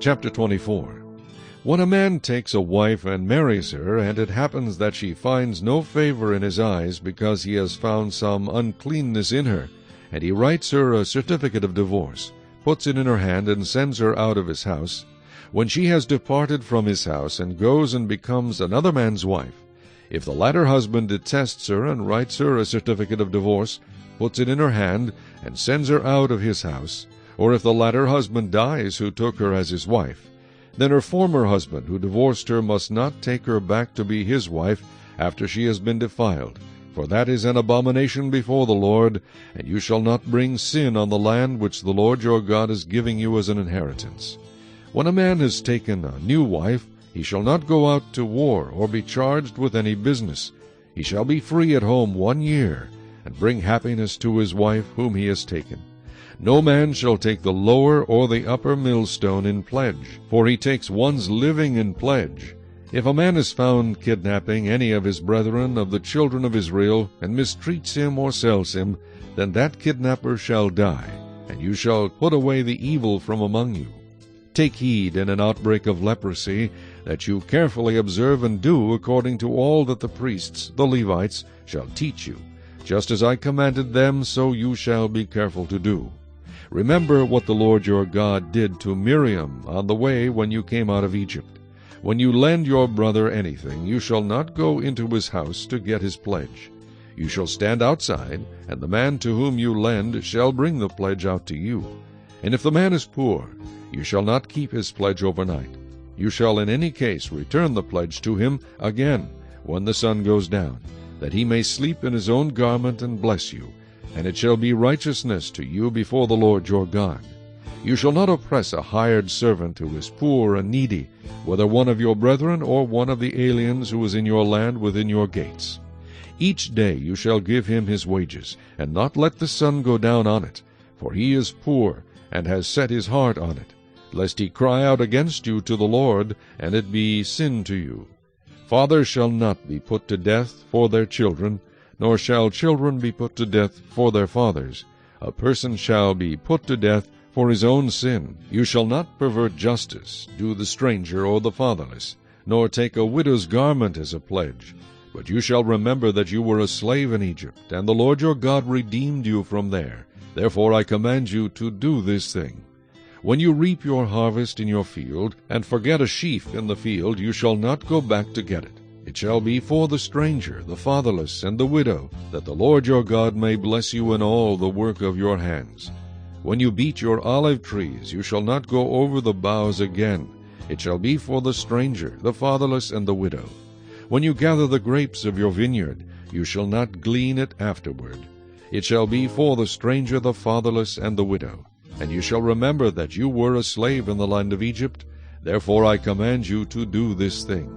Chapter 24. When a man takes a wife and marries her, and it happens that she finds no favor in his eyes because he has found some uncleanness in her, and he writes her a certificate of divorce, puts it in her hand, and sends her out of his house, when she has departed from his house and goes and becomes another man's wife, if the latter husband detests her and writes her a certificate of divorce, puts it in her hand, and sends her out of his house, or if the latter husband dies who took her as his wife, then her former husband who divorced her must not take her back to be his wife after she has been defiled, for that is an abomination before the Lord, and you shall not bring sin on the land which the Lord your God is giving you as an inheritance. When a man has taken a new wife, he shall not go out to war or be charged with any business. He shall be free at home 1 year, and bring happiness to his wife whom he has taken. No man shall take the lower or the upper millstone in pledge, for he takes one's living in pledge. If a man is found kidnapping any of his brethren of the children of Israel, and mistreats him or sells him, then that kidnapper shall die, and you shall put away the evil from among you. Take heed in an outbreak of leprosy, that you carefully observe and do according to all that the priests, the Levites, shall teach you. Just as I commanded them, so you shall be careful to do. Remember what the Lord your God did to Miriam on the way when you came out of Egypt. When you lend your brother anything, you shall not go into his house to get his pledge. You shall stand outside, and the man to whom you lend shall bring the pledge out to you. And if the man is poor, you shall not keep his pledge overnight. You shall in any case return the pledge to him again when the sun goes down, that he may sleep in his own garment and bless you. And it shall be righteousness to you before the Lord your God. You shall not oppress a hired servant who is poor and needy, whether one of your brethren or one of the aliens who is in your land within your gates. Each day you shall give him his wages, and not let the sun go down on it, for he is poor, and has set his heart on it, lest he cry out against you to the Lord, and it be sin to you. Fathers shall not be put to death for their children, nor shall children be put to death for their fathers. A person shall be put to death for his own sin. You shall not pervert justice, do the stranger or the fatherless, nor take a widow's garment as a pledge. But you shall remember that you were a slave in Egypt, and the Lord your God redeemed you from there. Therefore I command you to do this thing. When you reap your harvest in your field, and forget a sheaf in the field, you shall not go back to get it. It shall be for the stranger, the fatherless, and the widow, that the Lord your God may bless you in all the work of your hands. When you beat your olive trees, you shall not go over the boughs again. It shall be for the stranger, the fatherless, and the widow. When you gather the grapes of your vineyard, you shall not glean it afterward. It shall be for the stranger, the fatherless, and the widow. And you shall remember that you were a slave in the land of Egypt. Therefore I command you to do this thing.